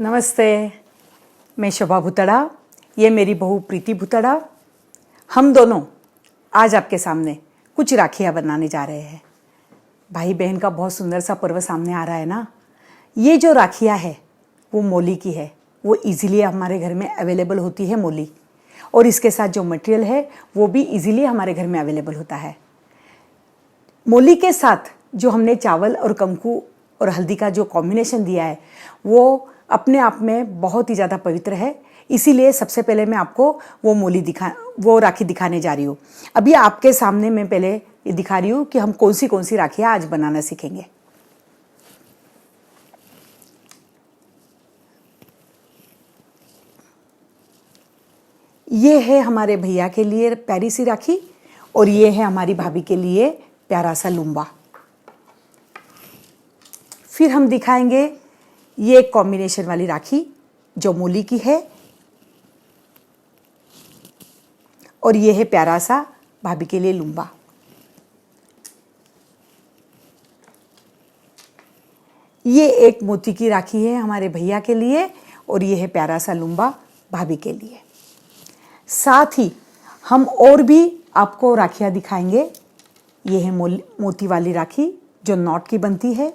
नमस्ते, मैं शोभा भुतड़ा, ये मेरी बहू प्रीति भुतड़ा। हम दोनों आज आपके सामने कुछ राखियाँ बनाने जा रहे हैं। भाई बहन का बहुत सुंदर सा पर्व सामने आ रहा है ना। ये जो राखियाँ है वो मोली की है, वो इजीली हमारे घर में अवेलेबल होती है मोली, और इसके साथ जो मटेरियल है वो भी इजीली हमारे घर में अवेलेबल होता है। मोली के साथ जो हमने चावल और कंकु और हल्दी का जो कॉम्बिनेशन दिया है वो अपने आप में बहुत ही ज़्यादा पवित्र है। इसीलिए सबसे पहले मैं आपको वो राखी दिखाने जा रही हूँ। अभी आपके सामने मैं पहले ये दिखा रही हूँ कि हम कौन सी राखियाँ आज बनाना सीखेंगे। ये है हमारे भैया के लिए प्यारी सी राखी, और ये है हमारी भाभी के लिए प्यारा सा लुम्बा। फिर हम दिखाएंगे ये एक कॉम्बिनेशन वाली राखी जो मोली की है, और ये है प्यारा सा भाभी के लिए लुम्बा। ये एक मोती की राखी है हमारे भैया के लिए, और ये है प्यारा सा लुम्बा भाभी के लिए। साथ ही हम और भी आपको राखियाँ दिखाएंगे। ये है मोती वाली राखी जो नॉट की बनती है।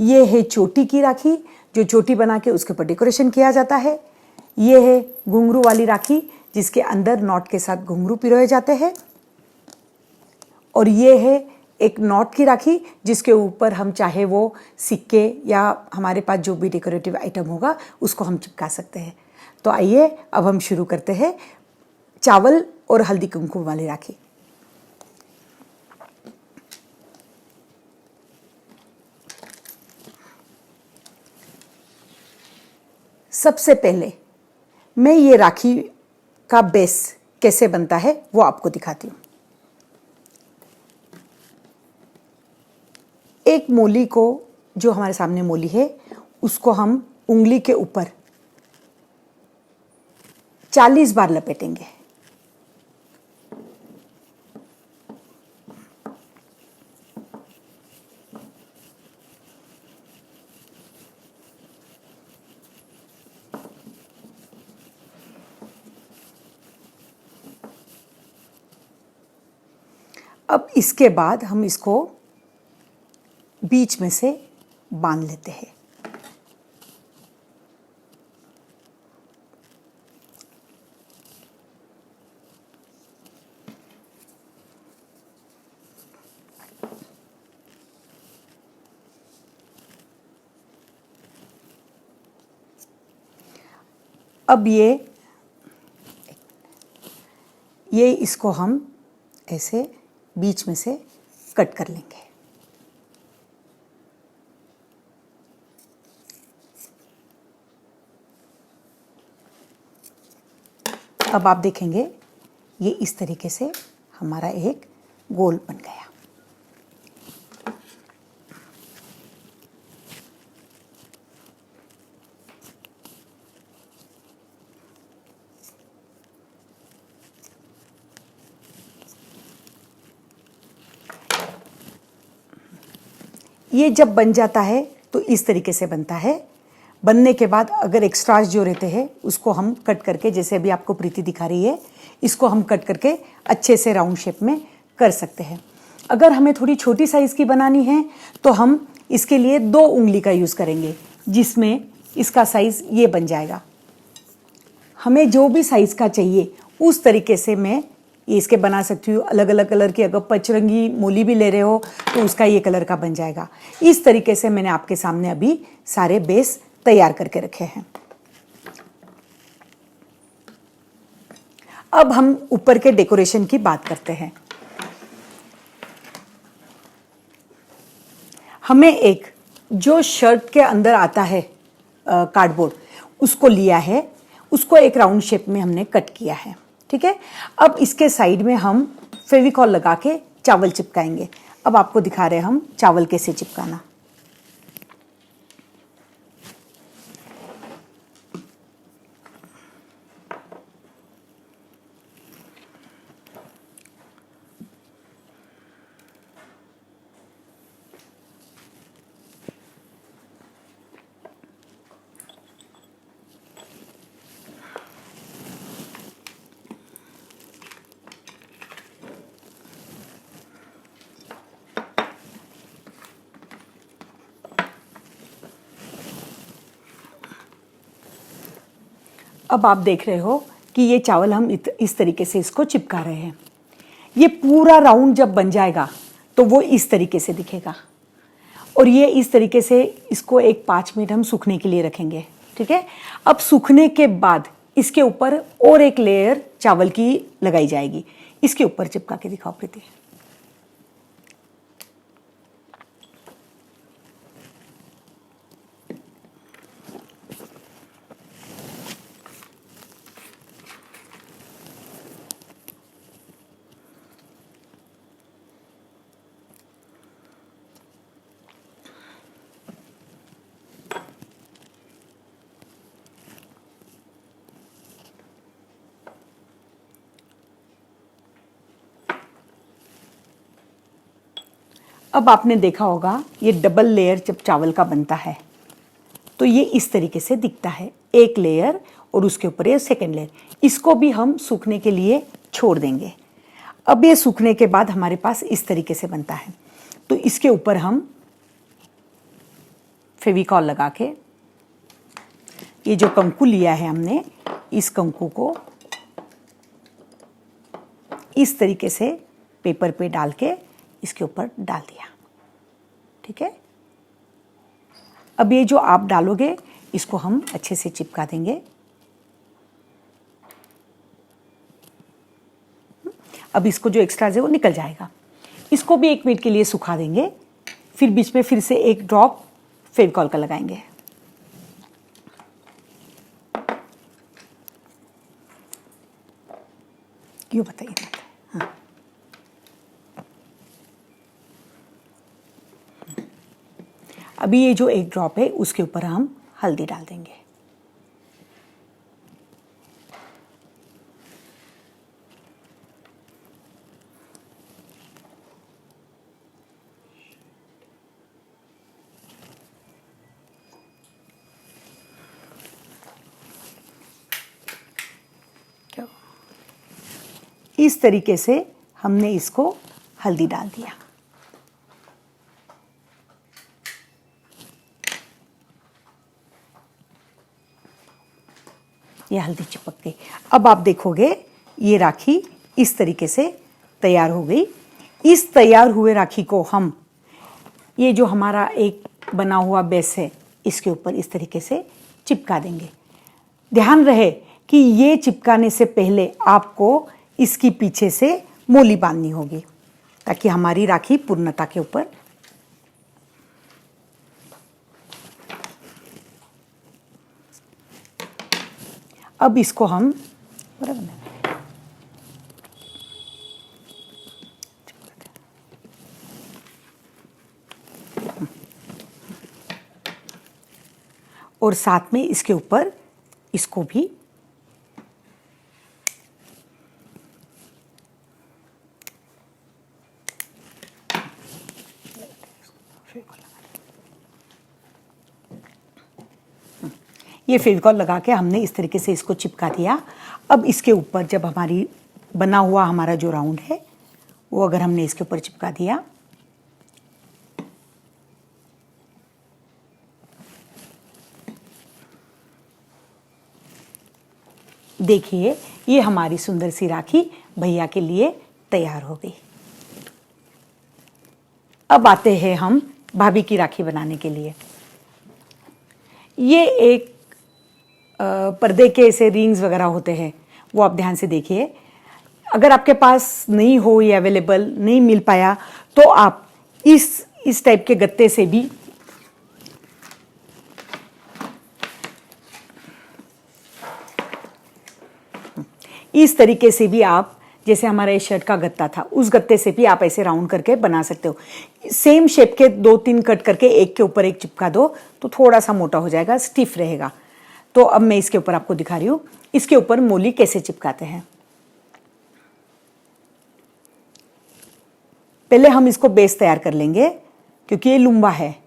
ये है चोटी की राखी जो चोटी बना के उसके ऊपर डेकोरेशन किया जाता है। ये है घुंघरू वाली राखी जिसके अंदर नॉट के साथ घुंघरू पिरोए जाते हैं। और ये है एक नॉट की राखी जिसके ऊपर हम चाहे वो सिक्के या हमारे पास जो भी डेकोरेटिव आइटम होगा उसको हम चिपका सकते हैं। तो आइए अब हम शुरू करते हैं चावल और हल्दी कुमकुम वाली राखी। सबसे पहले मैं ये राखी का बेस कैसे बनता है वो आपको दिखाती हूँ। एक मोली को, जो हमारे सामने मोली है, उसको हम उंगली के ऊपर 40 बार लपेटेंगे। अब इसके बाद हम इसको बीच में से बांध लेते हैं। अब ये इसको हम ऐसे बीच में से कट कर लेंगे। अब आप देखेंगे ये इस तरीके से हमारा एक गोल बन गया। ये जब बन जाता है तो इस तरीके से बनता है। बनने के बाद अगर एक्स्ट्रास जो रहते हैं उसको हम कट करके, जैसे अभी आपको प्रीति दिखा रही है, इसको हम कट करके अच्छे से राउंड शेप में कर सकते हैं। अगर हमें थोड़ी छोटी साइज़ की बनानी है तो हम इसके लिए 2 उंगली का यूज़ करेंगे, जिसमें इसका साइज़ ये बन जाएगा। हमें जो भी साइज़ का चाहिए उस तरीके से मैं ये इसके बना सकती हूँ। अलग अलग कलर की अगर पचरंगी मोली भी ले रहे हो तो उसका ये कलर का बन जाएगा। इस तरीके से मैंने आपके सामने अभी सारे बेस तैयार करके रखे हैं। अब हम ऊपर के डेकोरेशन की बात करते हैं। हमें एक जो शर्ट के अंदर आता है कार्डबोर्ड, उसको लिया है, उसको एक राउंड शेप में हमने कट किया है। ठीक है। अब इसके साइड में हम फेविकॉल लगा के चावल चिपकाएंगे। अब आपको दिखा रहे हैं हम चावल कैसे चिपकाना। अब आप देख रहे हो कि ये चावल हम इस तरीके से इसको चिपका रहे हैं। ये पूरा राउंड जब बन जाएगा तो वो इस तरीके से दिखेगा, और ये इस तरीके से इसको एक 5 मिनट हम सूखने के लिए रखेंगे। ठीक है, अब सूखने के बाद इसके ऊपर और एक लेयर चावल की लगाई जाएगी। इसके ऊपर चिपका के दिखाओ प्रीति। अब आपने देखा होगा ये डबल लेयर जब चावल का बनता है तो ये इस तरीके से दिखता है, एक लेयर और उसके ऊपर ये सेकेंड लेयर। इसको भी हम सूखने के लिए छोड़ देंगे। अब ये सूखने के बाद हमारे पास इस तरीके से बनता है, तो इसके ऊपर हम फेविकॉल लगा के ये जो कंकु लिया है हमने, इस कंकु को इस तरीके से पेपर पे डाल के इसके ऊपर डाल दिया। ठीक है, अब ये जो आप डालोगे इसको हम अच्छे से चिपका देंगे। अब इसको जो एक्स्ट्राज है वो निकल जाएगा। इसको भी 1 मिनट के लिए सुखा देंगे, फिर बीच में फिर से एक ड्रॉप फेविकॉल का लगाएंगे। क्यों बताइए। हाँ, अभी ये जो एक ड्रॉप है उसके ऊपर हम हल्दी डाल देंगे। इस तरीके से हमने इसको हल्दी डाल दिया। ये हल्दी चिपक गई। अब आप देखोगे ये राखी इस तरीके से तैयार हो गई। इस तैयार हुए राखी को हम ये जो हमारा एक बना हुआ बेस है इसके ऊपर इस तरीके से चिपका देंगे। ध्यान रहे कि ये चिपकाने से पहले आपको इसकी पीछे से मोली बांधनी होगी ताकि हमारी राखी पूर्णता के ऊपर। अब इसको हम और साथ में इसके ऊपर इसको भी ये फेविकॉल लगा के हमने इस तरीके से इसको चिपका दिया। अब इसके ऊपर जब हमारी बना हुआ हमारा जो राउंड है वो अगर हमने इसके ऊपर चिपका दिया, देखिए ये हमारी सुंदर सी राखी भैया के लिए तैयार हो गई। अब आते हैं हम भाभी की राखी बनाने के लिए। ये एक पर्दे के ऐसे रिंग्स वगैरह होते हैं, वो आप ध्यान से देखिए। अगर आपके पास नहीं हो या अवेलेबल नहीं मिल पाया तो आप इस टाइप के गत्ते से भी इस तरीके से भी आप, जैसे हमारा इस शर्ट का गत्ता था उस गत्ते से भी आप ऐसे राउंड करके बना सकते हो। सेम शेप के 2-3 कट करके एक के ऊपर एक चिपका दो तो थोड़ा सा मोटा हो जाएगा, स्टिफ रहेगा। तो अब मैं इसके ऊपर आपको दिखा रही हूँ इसके ऊपर मोली कैसे चिपकाते हैं। पहले हम इसको बेस तैयार कर लेंगे क्योंकि ये लंबा है।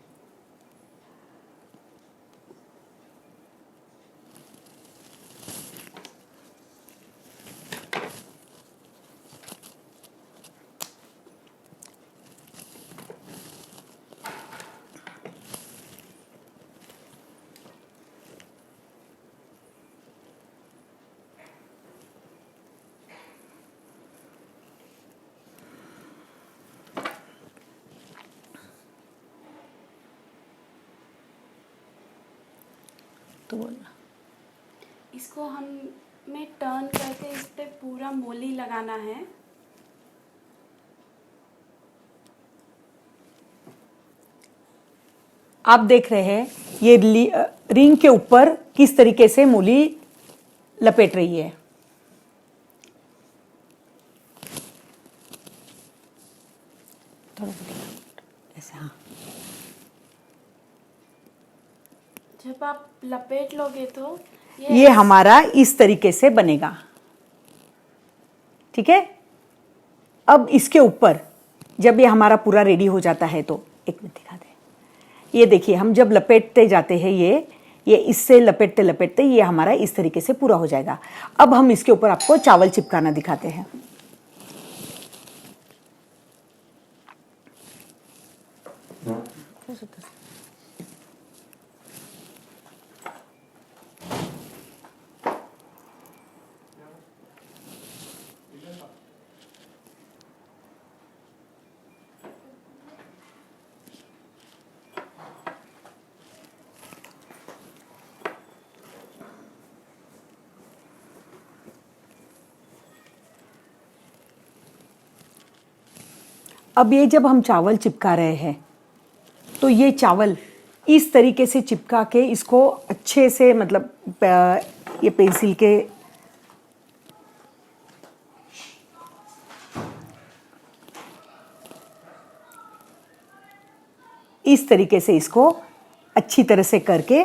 तू बोलना। इसको हमें टर्न करके इस पे पूरा मोली लगाना है। आप देख रहे हैं ये रिंग के ऊपर किस तरीके से मूली लपेट रही है। थोड़ा ऐसे, हाँ। जब आप लपेट लोगे तो ये हमारा इस तरीके से बनेगा, ठीक है। अब इसके ऊपर जब ये हमारा पूरा रेडी हो जाता है तो एक मिनट दिखा दे। ये देखिए हम जब लपेटते जाते हैं ये इससे लपेटते लपेटते ये हमारा इस तरीके से पूरा हो जाएगा। अब हम इसके ऊपर आपको चावल चिपकाना दिखाते हैं। अब ये जब हम चावल चिपका रहे हैं तो ये चावल इस तरीके से चिपका के इसको अच्छे से, मतलब ये पेंसिल के इस तरीके से इसको अच्छी तरह से करके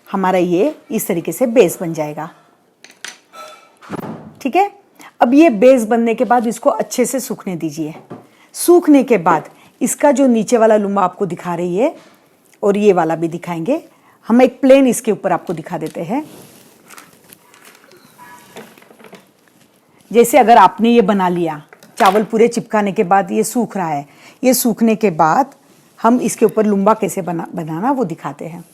हमारा ये इस तरीके से बेस बन जाएगा, ठीक है। अब ये बेस बनने के बाद इसको अच्छे से सूखने दीजिए। सूखने के बाद इसका जो नीचे वाला लुम्बा आपको दिखा रही है और ये वाला भी दिखाएंगे हम, एक प्लेन इसके ऊपर आपको दिखा देते हैं। जैसे अगर आपने ये बना लिया, चावल पूरे चिपकाने के बाद ये सूख रहा है, ये सूखने के बाद हम इसके ऊपर लुम्बा कैसे बनाना वो दिखाते हैं।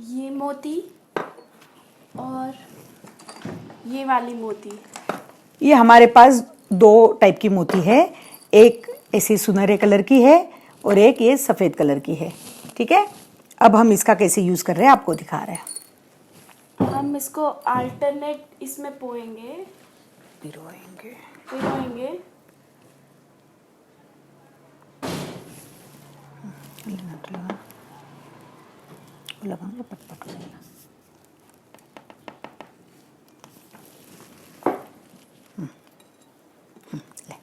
ये मोती और ये वाली मोती, ये हमारे पास दो टाइप की मोती है, एक ऐसे सुनहरे कलर की है और एक ये सफ़ेद कलर की है, ठीक है। अब हम इसका कैसे यूज़ कर रहे हैं आपको दिखा रहे हैं। हम इसको अल्टरनेट इसमें पिरोएंगे। लगाऊंगा पट हो जाएगा। ले।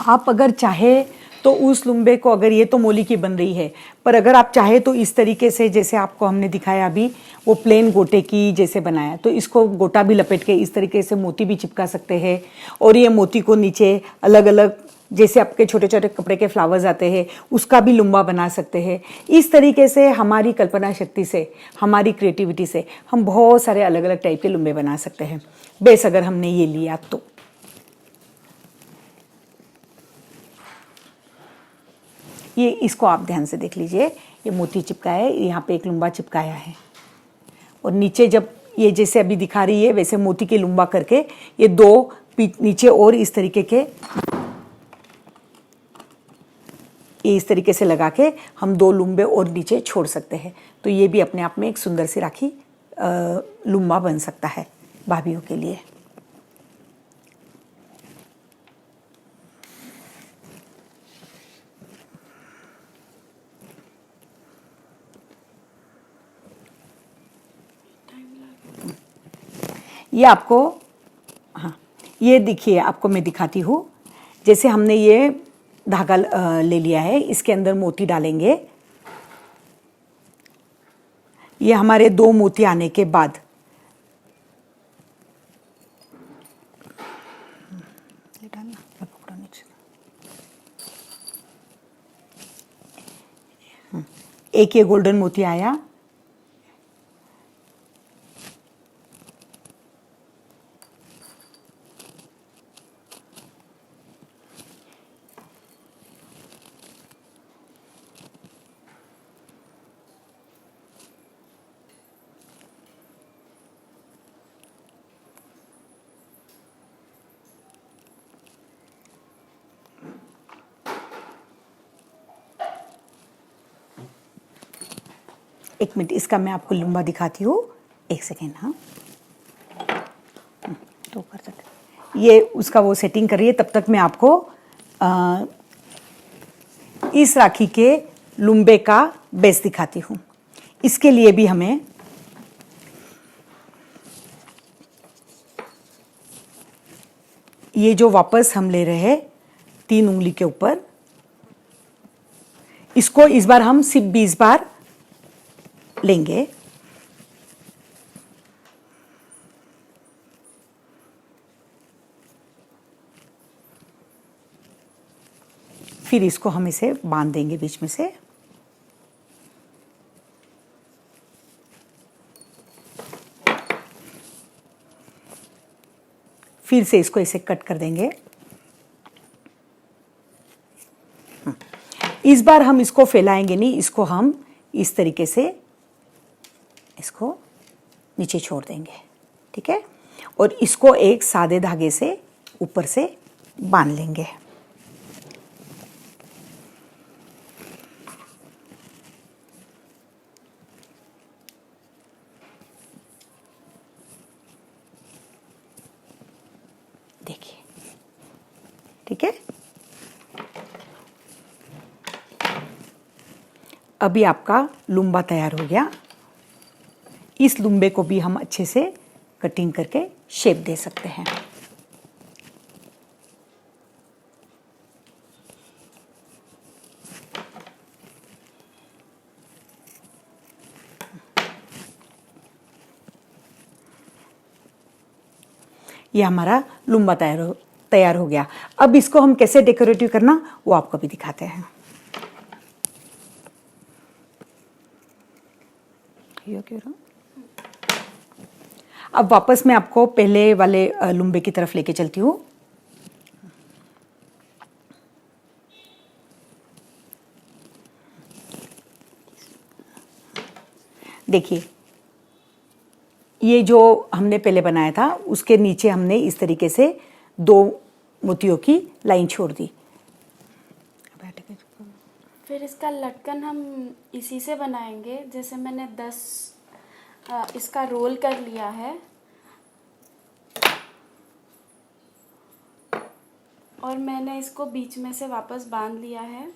आप अगर चाहे तो उस लुम्बे को, अगर ये तो मोली की बन रही है, पर अगर आप चाहे तो इस तरीके से जैसे आपको हमने दिखाया अभी वो प्लेन गोटे की जैसे बनाया, तो इसको गोटा भी लपेट के इस तरीके से मोती भी चिपका सकते हैं। और ये मोती को नीचे अलग अलग जैसे आपके छोटे छोटे कपड़े के फ्लावर्स आते हैं उसका भी लुम्बा बना सकते हैं। इस तरीके से हमारी कल्पना शक्ति से, हमारी क्रिएटिविटी से हम बहुत सारे अलग अलग टाइप के लुम्बे बना सकते हैं, बेस अगर हमने ये लिया तो। ये इसको आप ध्यान से देख लीजिए, ये मोती चिपकाया है, यहाँ पे एक लुम्बा चिपकाया है और नीचे जब ये जैसे अभी दिखा रही है वैसे मोती के लुम्बा करके ये दो नीचे और इस तरीके के, ये इस तरीके से लगा के हम दो लुम्बे और नीचे छोड़ सकते हैं। तो ये भी अपने आप में एक सुंदर सी राखी लुम्बा बन सकता है भाभीयों के लिए। ये आपको, हाँ, ये देखिए, आपको मैं दिखाती हूँ। जैसे हमने ये धागा ले लिया है, इसके अंदर मोती डालेंगे। ये हमारे 2 मोती आने के बाद एक ये गोल्डन मोती आया, एक मिनट, इसका मैं आपको लंबा दिखाती हूँ। एक सेकेंड। हाँ, तो कर सकते, ये उसका वो सेटिंग कर रही है। तब तक मैं आपको इस राखी के लुम्बे का बेस दिखाती हूँ। इसके लिए भी हमें ये जो वापस हम ले रहे हैं 3 उंगली के ऊपर, इसको इस बार हम सिर्फ 20 बार लेंगे। फिर इसको हम इसे बांध देंगे बीच में से। फिर से इसको ऐसे कट कर देंगे। इस बार हम इसको फैलाएंगे नहीं, इसको हम इस तरीके से इसको नीचे छोड़ देंगे। ठीक है, और इसको एक सादे धागे से ऊपर से बांध लेंगे। देखिए, ठीक है। अभी आपका लुम्बा तैयार हो गया। इस लुम्बे को भी हम अच्छे से कटिंग करके शेप दे सकते हैं। ये हमारा लुम्बा तैयार हो गया। अब इसको हम कैसे डेकोरेटिव करना, वो आपको भी दिखाते हैं। अब वापस मैं आपको पहले वाले लुम्बे की तरफ लेके चलती हूँ। देखिए, ये जो हमने पहले बनाया था उसके नीचे हमने इस तरीके से 2 मोतियों की लाइन छोड़ दी। फिर इसका लटकन हम इसी से बनाएंगे। जैसे मैंने 10 इसका रोल कर लिया है और मैंने इसको बीच में से वापस बांध लिया है।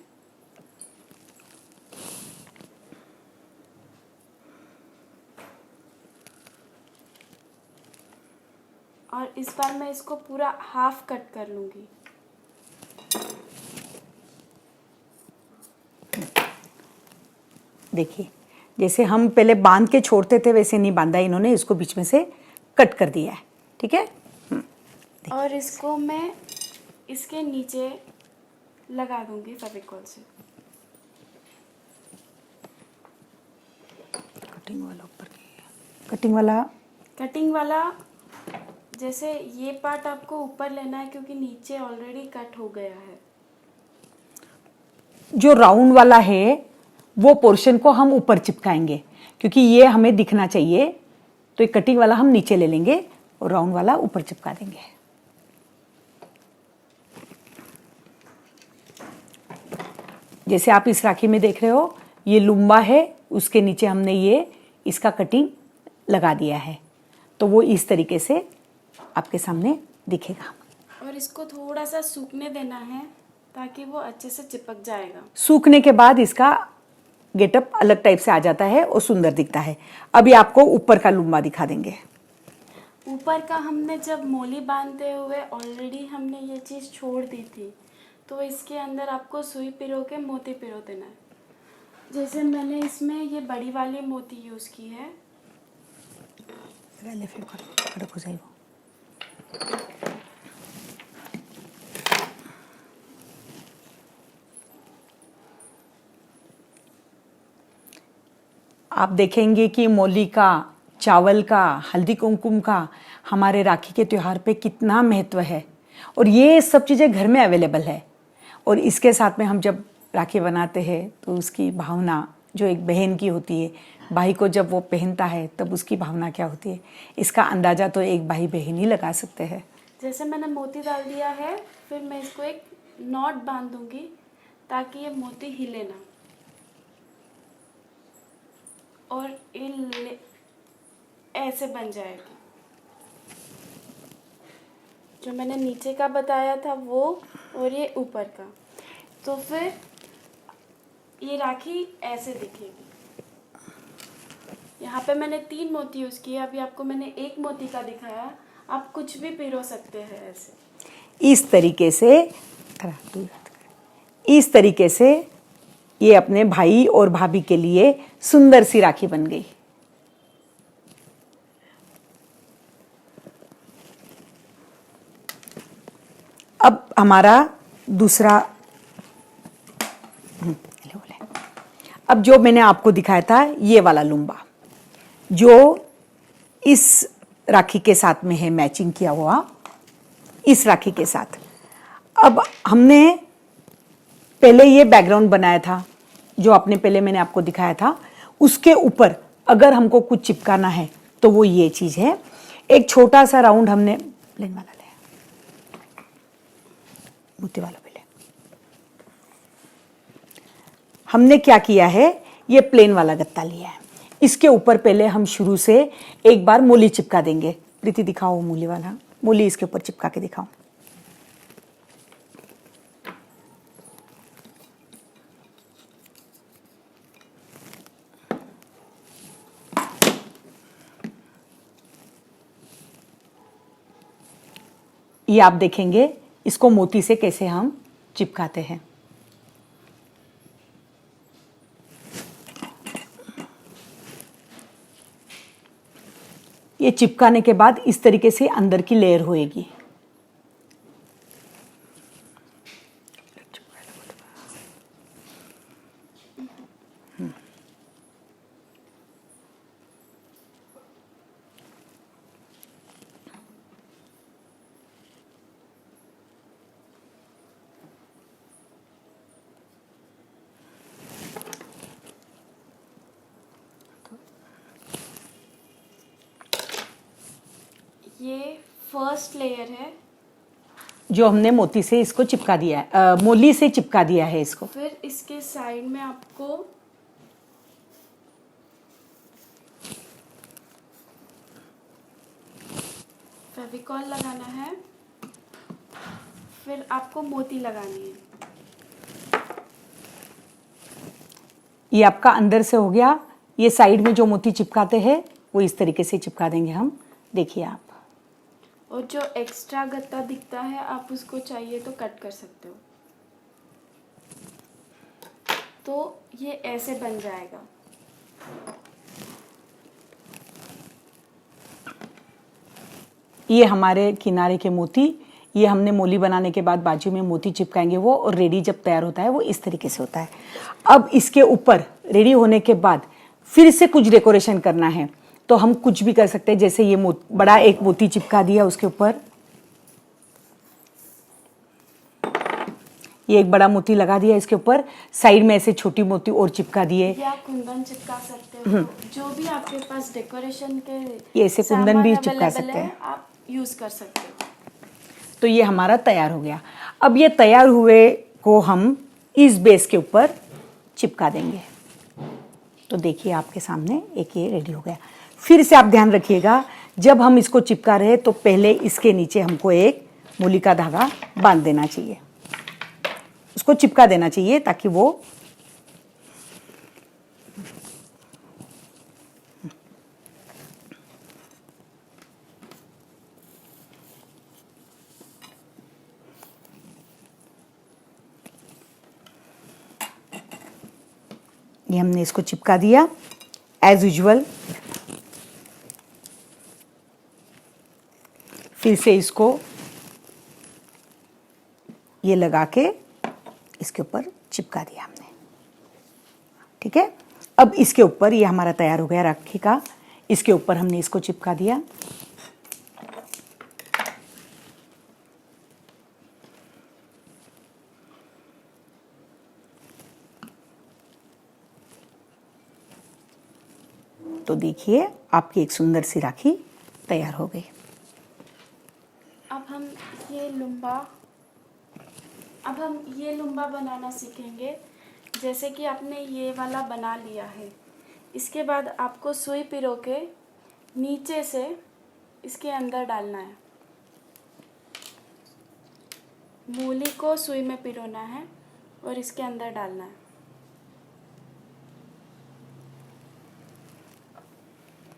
और इस बार मैं इसको पूरा हाफ कट कर लूँगी। देखिए, जैसे हम पहले बांध के छोड़ते थे वैसे नहीं बांधा, इन्होंने इसको बीच में से कट कर दिया है। ठीक है, और इसको मैं इसके नीचे लगा दूंगी फेविकॉल से। कटिंग वाला ऊपर कटिंग वाला जैसे ये पार्ट आपको ऊपर लेना है क्योंकि नीचे ऑलरेडी कट हो गया है। जो राउंड वाला है वो पोर्शन को हम ऊपर चिपकाएंगे क्योंकि ये हमें दिखना चाहिए। तो ये कटिंग वाला हम नीचे ले लेंगे और राउंड वाला ऊपर चिपका देंगे। जैसे आप इस राखी में देख रहे हो, ये लुम्बा है, उसके नीचे हमने ये इसका कटिंग लगा दिया है। तो वो इस तरीके से आपके सामने दिखेगा। और इसको थोड़ा सा सूखने देना है ताकि वो अच्छे से चिपक जाएगा। सूखने के बाद इसका गेटअप अलग टाइप से आ जाता है और सुंदर दिखता है। अभी आपको ऊपर का लुम्बा दिखा देंगे। ऊपर ऊपर का हमने जब मोली बांधते हुए ऑलरेडी हमने ये चीज़ छोड़ दी थी, तो इसके अंदर आपको सुई पिरो के मोती पिरो देना है। जैसे मैंने इसमें ये बड़ी वाली मोती यूज़ की है। कड़क हो जाएगा। आप देखेंगे कि मोली का, चावल का, हल्दी कुमकुम का हमारे राखी के त्यौहार पे कितना महत्व है, और ये सब चीज़ें घर में अवेलेबल है। और इसके साथ में हम जब राखी बनाते हैं तो उसकी भावना जो एक बहन की होती है, भाई को जब वो पहनता है तब उसकी भावना क्या होती है, इसका अंदाज़ा तो एक भाई बहन ही लगा सकते हैं। जैसे मैंने मोती डाल दिया है, फिर मैं इसको एक नॉट बांध दूंगी ताकि ये मोती हिले ना, और ऐसे बन जाएगी। जो मैंने नीचे का बताया था वो, और ये ऊपर का, तो फिर ये राखी ऐसे दिखेगी। यहाँ पे मैंने 3 मोती यूज़ किए, अभी आपको मैंने 1 मोती का दिखाया। आप कुछ भी पिरो सकते हैं ऐसे। इस तरीके से ये अपने भाई और भाभी के लिए सुंदर सी राखी बन गई। अब हमारा दूसरा, अब जो मैंने आपको दिखाया था ये वाला लुम्बा, जो इस राखी के साथ में है मैचिंग किया हुआ, इस राखी के साथ। अब हमने पहले ये बैकग्राउंड बनाया था जो आपने पहले मैंने आपको दिखाया था, उसके ऊपर अगर हमको कुछ चिपकाना है तो वो ये चीज़ है। एक छोटा सा राउंड हमने प्लेन वाला लिया, मोती वाला पहले हमने क्या किया है, ये प्लेन वाला गत्ता लिया है। इसके ऊपर पहले हम शुरू से एक बार मोली चिपका देंगे। प्रीति दिखाओ मोली वाला, मोली इसके ऊपर चिपका के दिखाओ। ये आप देखेंगे इसको मोती से कैसे हम चिपकाते हैं। ये चिपकाने के बाद इस तरीके से अंदर की लेयर होएगी। ये फर्स्ट लेयर है जो हमने मोती से इसको चिपका दिया है, मोली से चिपका दिया है इसको। फिर इसके साइड में आपको फेविकॉल लगाना है, फिर आपको मोती लगानी है। ये आपका अंदर से हो गया। ये साइड में जो मोती चिपकाते हैं वो इस तरीके से चिपका देंगे हम, देखिए आप। और जो एक्स्ट्रा गत्ता दिखता है आप उसको चाहिए तो कट कर सकते हो। तो ये ऐसे बन जाएगा। ये हमारे किनारे के मोती, ये हमने मोली बनाने के बाद बाजू में मोती चिपकाएंगे वो, और रेडी जब तैयार होता है वो इस तरीके से होता है। अब इसके ऊपर रेडी होने के बाद फिर से कुछ डेकोरेशन करना है तो हम कुछ भी कर सकते हैं। जैसे ये बड़ा एक मोती चिपका दिया, उसके ऊपर ये एक बड़ा मोती लगा दिया, इसके ऊपर साइड में ऐसे छोटी मोती और चिपका दिए। या कुंदन चिपका सकते हो, जो भी आपके पास डेकोरेशन के ये ऐसे कुंदन भी सामान चिपका available सकते है, हैं। आप यूज कर सकते हो। तो ये हमारा तैयार हो गया। अब ये तैयार हुए को हम इस बेस के ऊपर चिपका देंगे। तो देखिए आपके सामने एक ये रेडी हो गया। फिर से आप ध्यान रखिएगा, जब हम इसको चिपका रहे तो पहले इसके नीचे हमको एक मूली का धागा बांध देना चाहिए, उसको चिपका देना चाहिए ताकि वो ये हमने इसको चिपका दिया एज यूजुअल। फिर से इसको ये लगा के इसके ऊपर चिपका दिया हमने। ठीक है, अब इसके ऊपर ये हमारा तैयार हो गया राखी का। इसके ऊपर हमने इसको चिपका दिया। तो देखिए आपकी एक सुंदर सी राखी तैयार हो गई। अब हम ये लुम्बा बनाना सीखेंगे। जैसे कि आपने ये वाला बना लिया है, इसके बाद आपको सुई पिरो के नीचे से इसके अंदर डालना है। मूली को सुई में पिरोना है और इसके अंदर डालना है।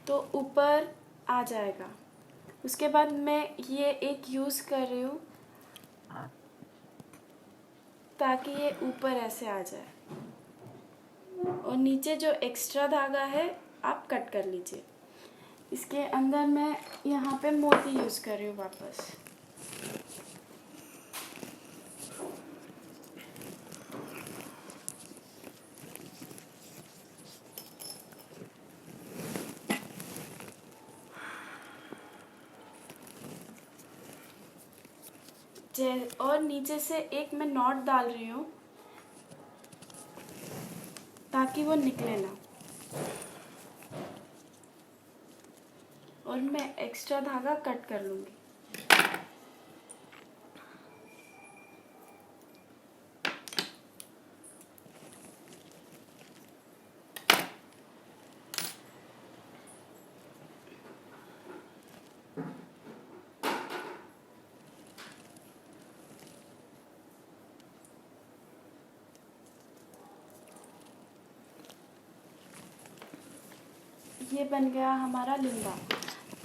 तो ऊपर आ जाएगा। उसके बाद मैं ये एक यूज़ कर रही हूँ ताकि ये ऊपर ऐसे आ जाए, और नीचे जो एक्स्ट्रा धागा है आप कट कर लीजिए। इसके अंदर मैं यहाँ पे मोती यूज़ कर रही हूँ वापस। और नीचे से एक मैं नॉट डाल रही हूँ ताकि वो निकले ना, और मैं एक्स्ट्रा धागा कट कर लूँगी। ये बन गया हमारा लिंगा।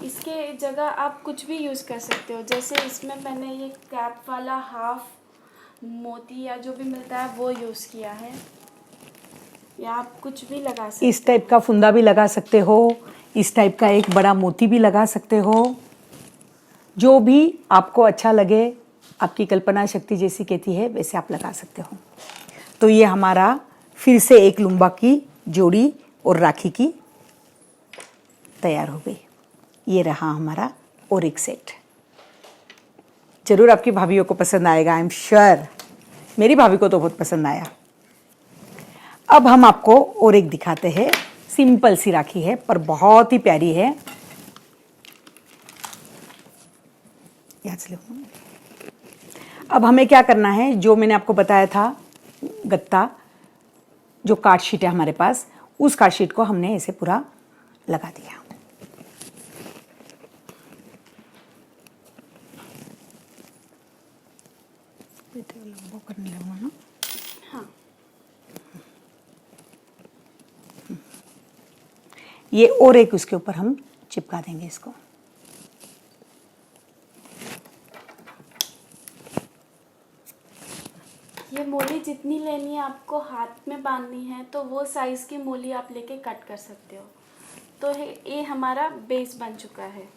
इसके जगह आप कुछ भी यूज़ कर सकते हो। जैसे इसमें मैंने ये कैप वाला हाफ मोती या जो भी मिलता है वो यूज़ किया है, या आप कुछ भी लगा सकते हो। इस टाइप का फुंदा भी लगा सकते हो, इस टाइप का एक बड़ा मोती भी लगा सकते हो, जो भी आपको अच्छा लगे, आपकी कल्पना शक्ति जैसी कहती है वैसे आप लगा सकते हो। तो ये हमारा फिर से एक लुम्बा की जोड़ी और राखी की तैयार हो गई। ये रहा हमारा और एक सेट। जरूर आपकी भाभीयों को पसंद आएगा, आई एम श्योर। मेरी भाभी को तो बहुत पसंद आया। अब हम आपको और एक दिखाते हैं। सिंपल सी राखी है पर बहुत ही प्यारी है। याद से लो। अब हमें क्या करना है, जो मैंने आपको बताया था गत्ता, जो कार्ड शीट है हमारे पास, उस कार्ड शीट को हमने ऐसे पूरा लगा दिया। लंबा करने लगा ना। हाँ, ये और एक उसके ऊपर हम चिपका देंगे इसको। ये मोली जितनी लेनी है आपको हाथ में बांधनी है, तो वो साइज़ की मोली आप लेके कट कर सकते हो। तो ये हमारा बेस बन चुका है।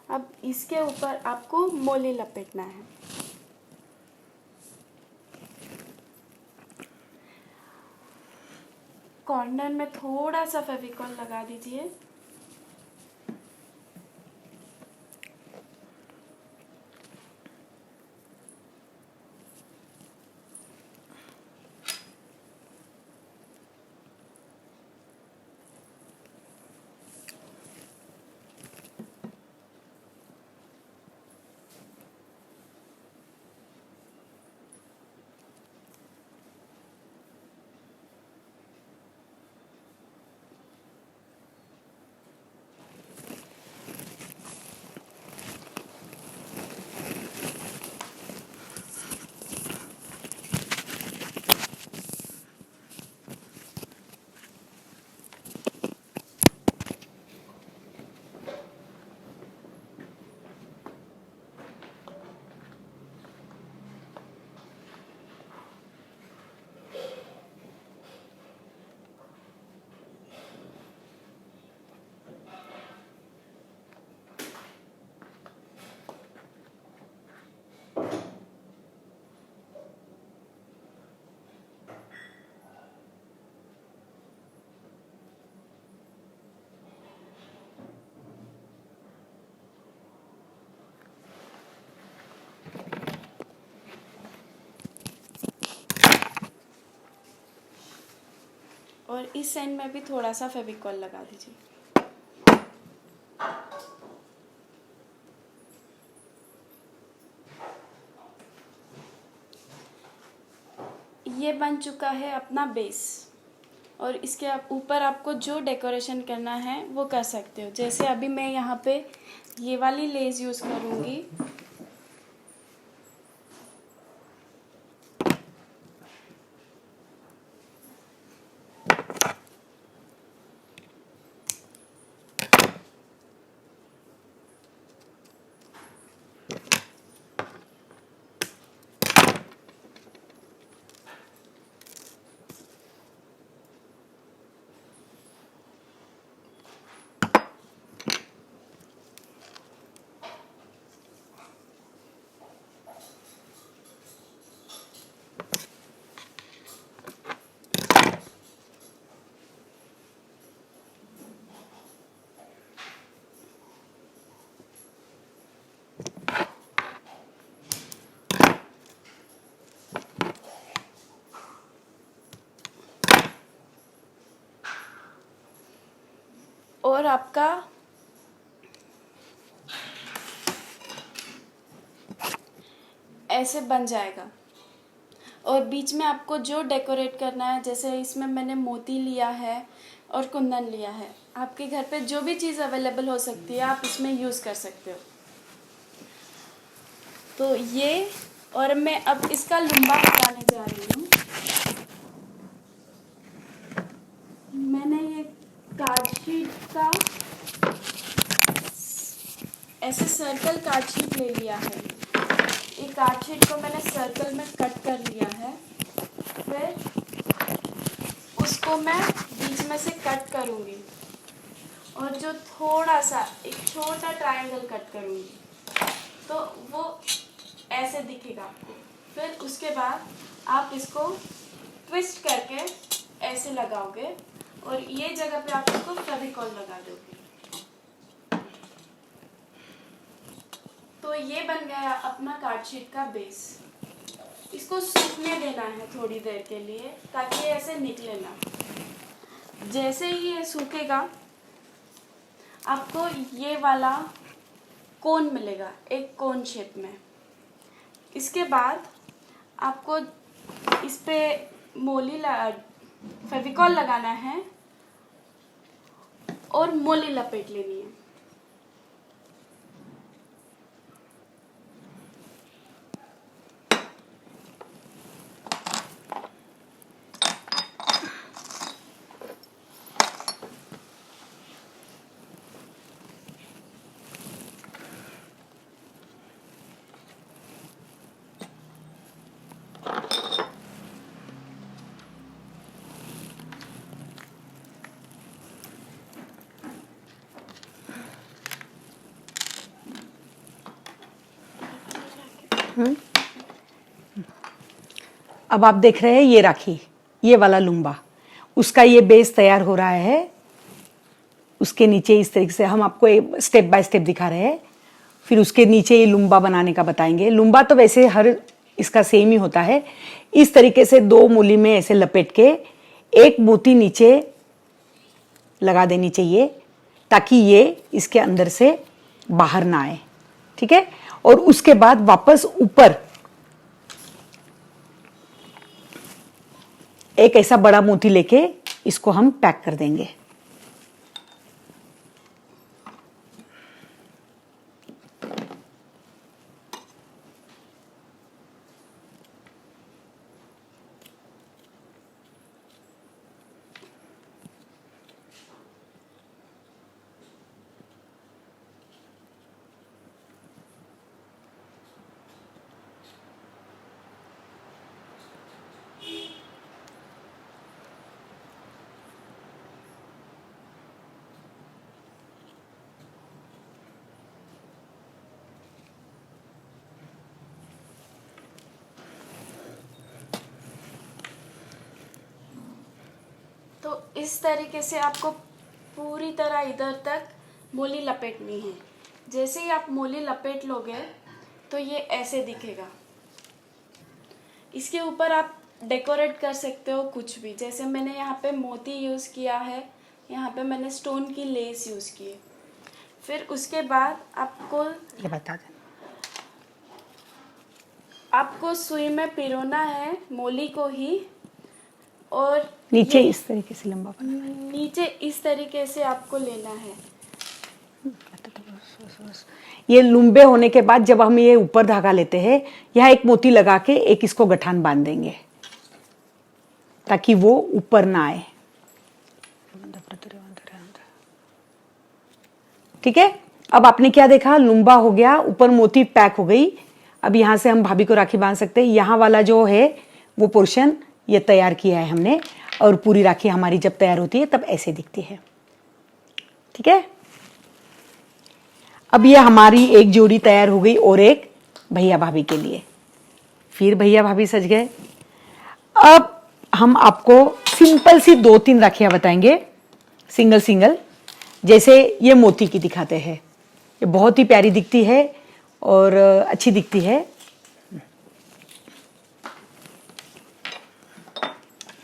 अब इसके ऊपर आपको मोली लपेटना है। कॉर्नर में थोड़ा सा फेविकॉल लगा दीजिए। और इस एंड में भी थोड़ा सा फेविकॉल लगा दीजिए। ये बन चुका है अपना बेस, और इसके ऊपर आपको जो डेकोरेशन करना है वो कर सकते हो। जैसे अभी मैं यहाँ पे ये वाली लेस यूज़ करूँगी। और आपका ऐसे बन जाएगा। और बीच में आपको जो डेकोरेट करना है, जैसे इसमें मैंने मोती लिया है और कुंदन लिया है। आपके घर पे जो भी चीज़ अवेलेबल हो सकती है आप इसमें यूज़ कर सकते हो। तो ये, और मैं अब इसका लुम्बा बनाने जा रही हूँ। मैंने ये कार्डशीट का ऐसे सर्कल कार्डशीट ले लिया है। ये कार्डशीट को मैंने सर्कल में कट कर लिया है। फिर उसको मैं बीच में से कट करूँगी और जो थोड़ा सा एक छोटा ट्रायंगल कट करूँगी, तो वो ऐसे दिखेगा आपको। फिर उसके बाद आप इसको ट्विस्ट करके ऐसे लगाओगे और ये जगह पे आप इसको फेविकॉल लगा दोगे। तो ये बन गया अपना कार्डशीट का बेस। इसको सूखने देना है थोड़ी देर के लिए, ताकि ये ऐसे निकले ना। जैसे ही ये सूखेगा आपको ये वाला कोन मिलेगा, एक कोन शेप में। इसके बाद आपको इस पे फेविकॉल लगाना है और मोली लपेट लेनी है। अब आप देख रहे हैं ये राखी, ये वाला लुम्बा, उसका ये बेस तैयार हो रहा है। उसके नीचे इस तरीके से हम आपको स्टेप बाय स्टेप दिखा रहे हैं। फिर उसके नीचे ये लुम्बा बनाने का बताएंगे। लुम्बा तो वैसे हर इसका सेम ही होता है। इस तरीके से दो मूली में ऐसे लपेट के एक मोती नीचे लगा देनी चाहिए, ताकि ये इसके अंदर से बाहर ना आए। ठीक है। और उसके बाद वापस ऊपर एक ऐसा बड़ा मोती लेके इसको हम पैक कर देंगे। तो इस तरीके से आपको पूरी तरह इधर तक मोली लपेटनी है। जैसे ही आप मोली लपेट लोगे तो ये ऐसे दिखेगा। इसके ऊपर आप डेकोरेट कर सकते हो कुछ भी। जैसे मैंने यहाँ पे मोती यूज़ किया है, यहाँ पे मैंने स्टोन की लेस यूज़ की है। फिर उसके बाद ये बता दें। आपको सुई में पिरोना है मोली को ही, और नीचे ये इस तरीके से लंबा नीचे इस तरीके से आपको लेना है। ये लंबे होने के बाद जब हम ये ऊपर धागा लेते हैं, यहाँ एक मोती लगा के एक इसको गठान बांध देंगे ताकि वो ऊपर ना आए। ठीक है, अब आपने क्या देखा, लंबा हो गया, ऊपर मोती पैक हो गई। अब यहाँ से हम भाभी को राखी बांध सकते हैं। यहाँ वाला जो है वो पोर्शन ये तैयार किया है हमने, और पूरी राखी हमारी जब तैयार होती है तब ऐसे दिखती है। ठीक है, अब ये हमारी एक जोड़ी तैयार हो गई और एक भैया भाभी के लिए। फिर भैया भाभी सज गए। अब हम आपको सिंपल सी 2-3 राखियां बताएंगे, सिंगल सिंगल, जैसे ये मोती की दिखाते हैं। ये बहुत ही प्यारी दिखती है और अच्छी दिखती है।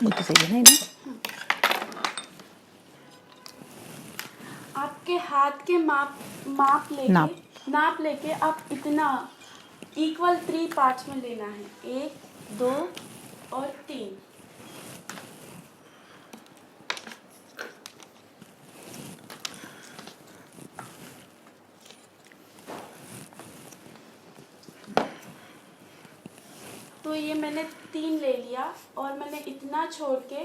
मोती सही है ना इन्हें? आपके हाथ के नाप लेके आप इतना इक्वल 3 पार्ट्स में लेना है, 1, 2 और 3। तो ये मैंने 3 ले लिया और मैंने इतना छोड़ के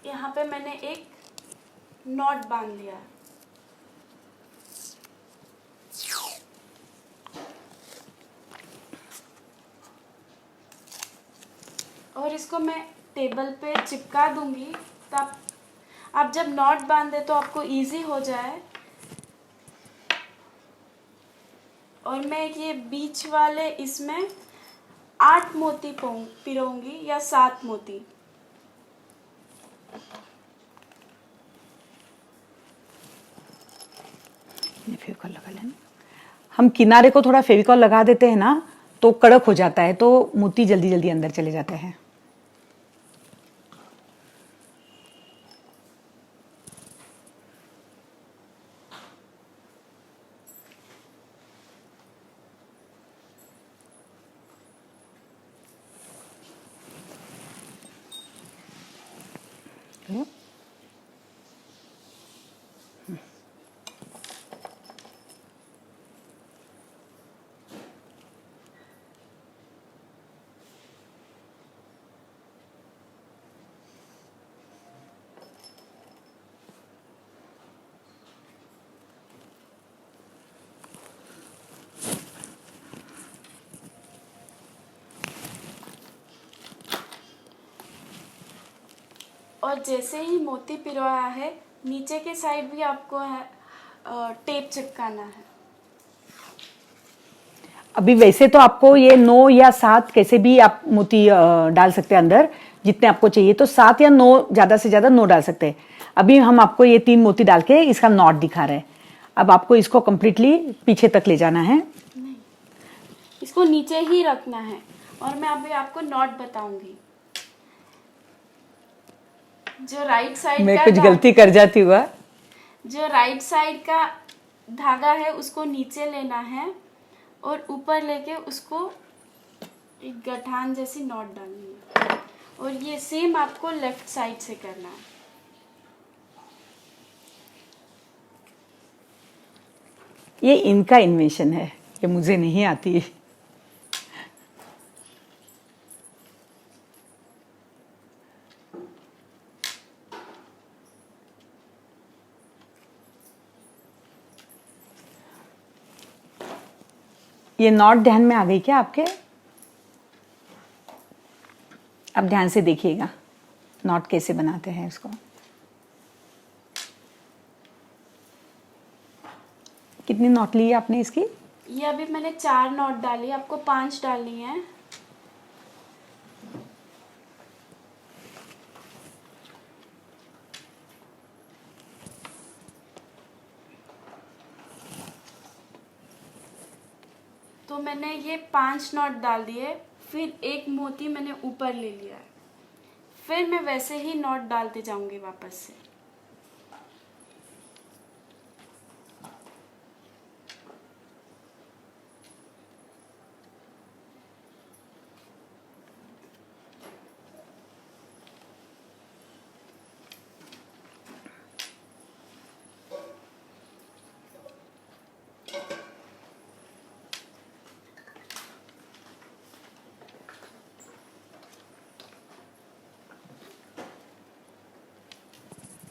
यहाँ पे मैंने एक नॉट बांध लिया। और इसको मैं टेबल पे चिपका दूंगी, तब आप जब नॉट बांधे तो आपको इजी हो जाए। और मैं ये बीच वाले इसमें 8 मोती पिरोंगी या 7 मोती। फेविकॉल लगा लेना। हम किनारे को थोड़ा फेविकॉल लगा देते हैं ना तो कड़क हो जाता है, तो मोती जल्दी जल्दी अंदर चले जाते हैं। और जैसे ही मोती पिरोया है, नीचे के साइड भी आपको टेप चिपकाना है। अभी वैसे तो आपको ये 9 या 7 कैसे भी आप मोती डाल सकते हैं अंदर, जितने आपको चाहिए। तो 7 या 9, ज्यादा से ज्यादा 9 डाल सकते हैं। अभी हम आपको ये 3 मोती डाल के इसका नॉट दिखा रहे हैं। अब आपको इसको कंप्लीटली पीछे तक ले जाना है। नहीं, इसको नीचे ही रखना है। और मैं अभी आपको नॉट बताऊंगी। जो राइट साइड मैं कुछ गलती कर जाती हुआ, जो राइट साइड का धागा है उसको नीचे लेना है और ऊपर लेके उसको एक गठान जैसी नॉट डालनी है। और ये सेम आपको लेफ्ट साइड से करना है। ये इनका इन्वेंशन है, ये मुझे नहीं आती। ये नॉट ध्यान में आ गई क्या आपके? अब ध्यान से देखिएगा नॉट कैसे बनाते हैं इसको। कितनी नॉट ली है आपने इसकी? ये अभी मैंने 4 नॉट डाली, आपको 5 डालनी है। तो मैंने ये 5 नॉट डाल दिए। फिर एक मोती मैंने ऊपर ले लिया है, फिर मैं वैसे ही नॉट डालते जाऊंगी वापस से।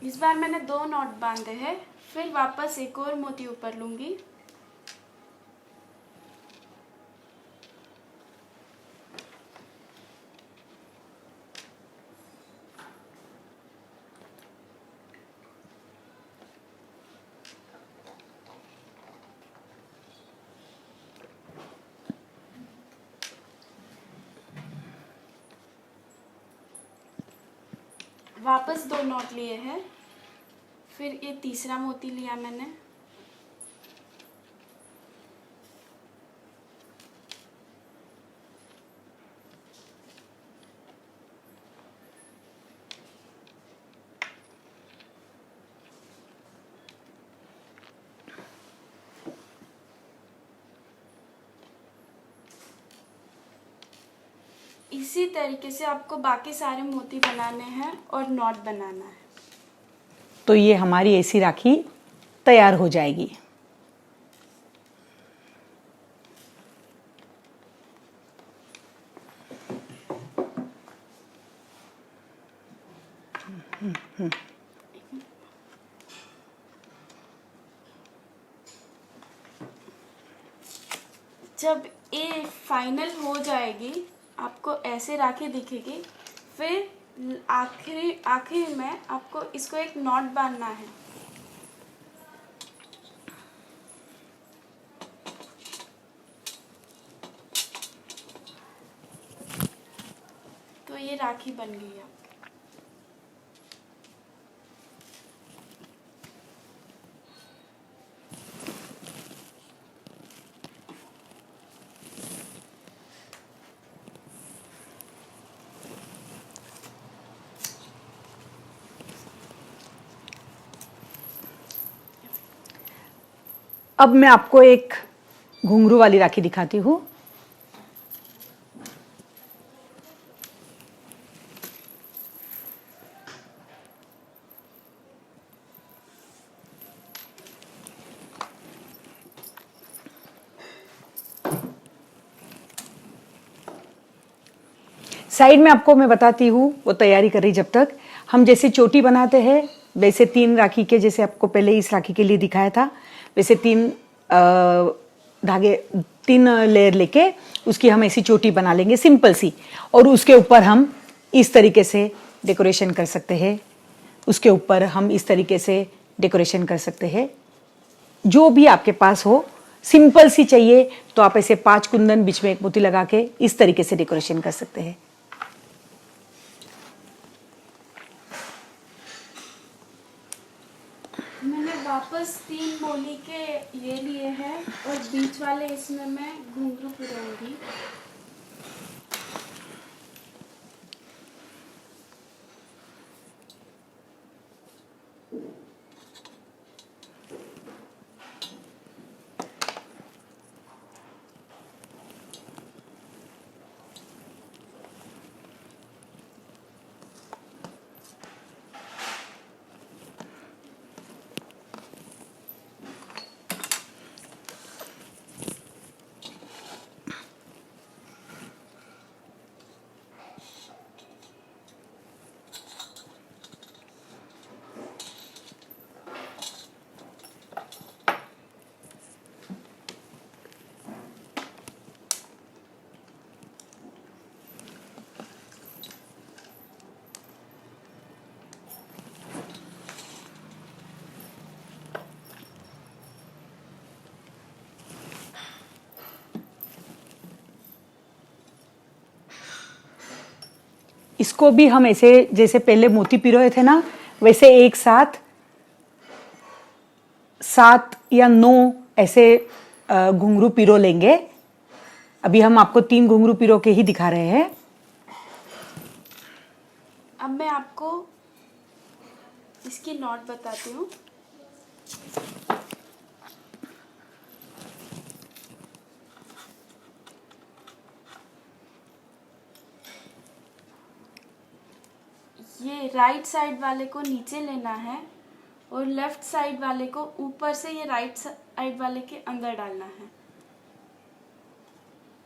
इस बार मैंने 2 नॉट बांधे हैं, फिर वापस एक और मोती ऊपर लूंगी। वापस 2 नॉट लिए हैं, फिर ये तीसरा मोती लिया मैंने। इसी तरीके से आपको बाकी सारे मोती बनाने हैं और नॉट बनाना है। तो ये हमारी ऐसी राखी तैयार हो जाएगी। जब ये फाइनल हो जाएगी, आपको ऐसे राखी दिखेगी, फिर आखिरी में आपको इसको एक नॉट बांधना है। तो ये राखी बन गई है। अब मैं आपको एक घुंघरू वाली राखी दिखाती हूँ। साइड में आपको मैं बताती हूँ, वो तैयारी कर रही जब तक। हम जैसे चोटी बनाते हैं वैसे 3 राखी के, जैसे आपको पहले इस राखी के लिए दिखाया था, वैसे 3 धागे 3 लेयर लेके उसकी हम ऐसी चोटी बना लेंगे सिंपल सी, और उसके ऊपर हम इस तरीके से डेकोरेशन कर सकते हैं। उसके ऊपर हम इस तरीके से डेकोरेशन कर सकते हैं। जो भी आपके पास हो, सिंपल सी चाहिए तो आप ऐसे 5 कुंदन बीच में एक मोती लगा के इस तरीके से डेकोरेशन कर सकते हैं। मैंने वापस 3 मोली के ये लिए हैं और बीच वाले इसमें मैं घुंघरू पिरोऊंगी। इसको भी हम ऐसे जैसे पहले मोती पिरोए थे ना, वैसे एक साथ 7 या 9 ऐसे घुंघरू पिरो लेंगे। अभी हम आपको 3 घुंघरू पिरो के ही दिखा रहे हैं। अब मैं आपको इसकी नॉट बताती हूँ। ये राइट साइड वाले को नीचे लेना है और लेफ्ट साइड वाले को ऊपर से ये राइट साइड वाले के अंदर डालना है,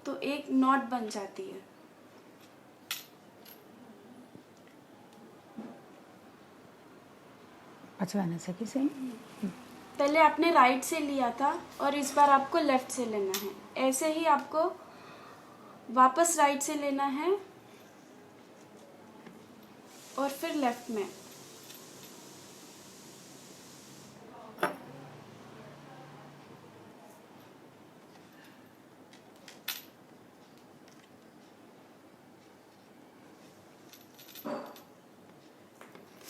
तो एक नॉट बन जाती है। पचवाना सके से पहले आपने राइट से लिया था और इस बार आपको लेफ्ट से लेना है। ऐसे ही आपको वापस राइट से लेना है और फिर लेफ्ट में।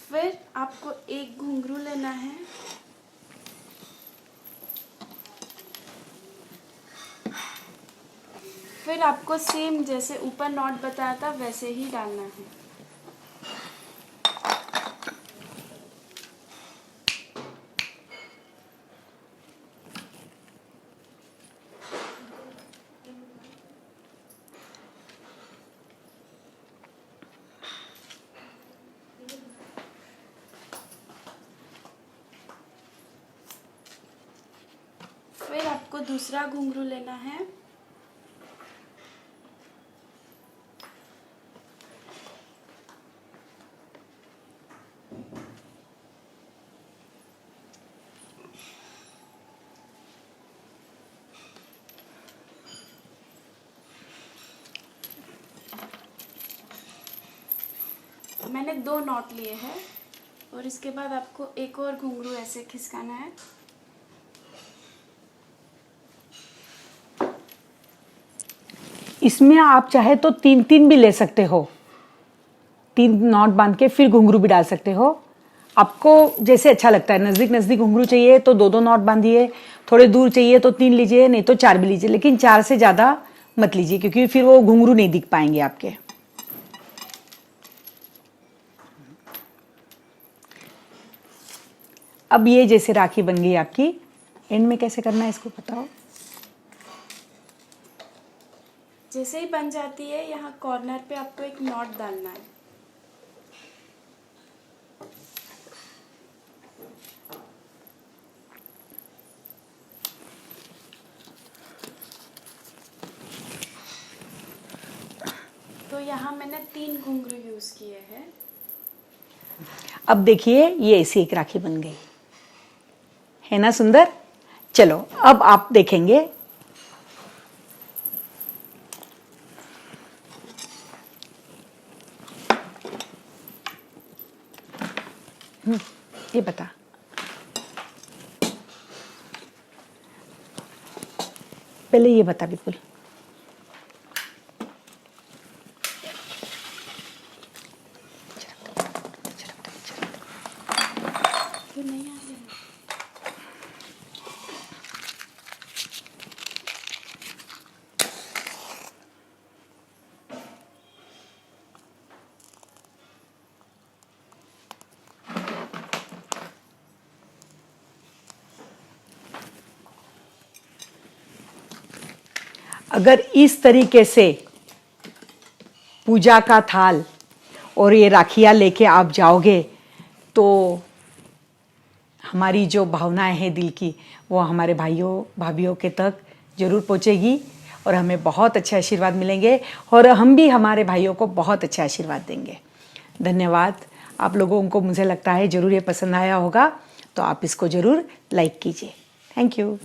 फिर आपको एक घुंघरू लेना है, फिर आपको सेम जैसे ऊपर नॉट बताया था वैसे ही डालना है। फिर आपको दूसरा घुंघरू लेना है, मैंने 2 नॉट लिए हैं और इसके बाद आपको एक और घुंघरू ऐसे खिसकाना है। इसमें आप चाहे तो 3-3 भी ले सकते हो, 3 नॉट बांध के फिर घुंघरू भी डाल सकते हो, आपको जैसे अच्छा लगता है। नज़दीक नज़दीक घुंघरू चाहिए तो 2-2 नॉट बांधिए, थोड़े दूर चाहिए तो 3 लीजिए, नहीं तो 4 भी लीजिए, लेकिन 4 से ज़्यादा मत लीजिए क्योंकि फिर वो घुंघरू नहीं दिख पाएंगे आपके। अब ये जैसे राखी बन गई आपकी, एंड में कैसे करना है इसको बताओ। जैसे ही बन जाती है यहाँ कॉर्नर पे आपको एक नॉट डालना है। तो यहाँ मैंने 3 घुंघरू यूज किए हैं। अब देखिए ये ऐसी एक राखी बन गई है ना, सुंदर। चलो अब आप देखेंगे ये बता, पहले ये बता बिल्कुल। क्यों नहीं आ रही? अगर इस तरीके से पूजा का थाल और ये राखियाँ लेके आप जाओगे तो हमारी जो भावनाएं हैं दिल की वो हमारे भाइयों भाभीयों के तक ज़रूर पहुँचेगी और हमें बहुत अच्छे आशीर्वाद मिलेंगे और हम भी हमारे भाइयों को बहुत अच्छा आशीर्वाद देंगे। धन्यवाद आप लोगों को, मुझे लगता है ज़रूर ये पसंद आया होगा, तो आप इसको ज़रूर लाइक कीजिए। Thank you.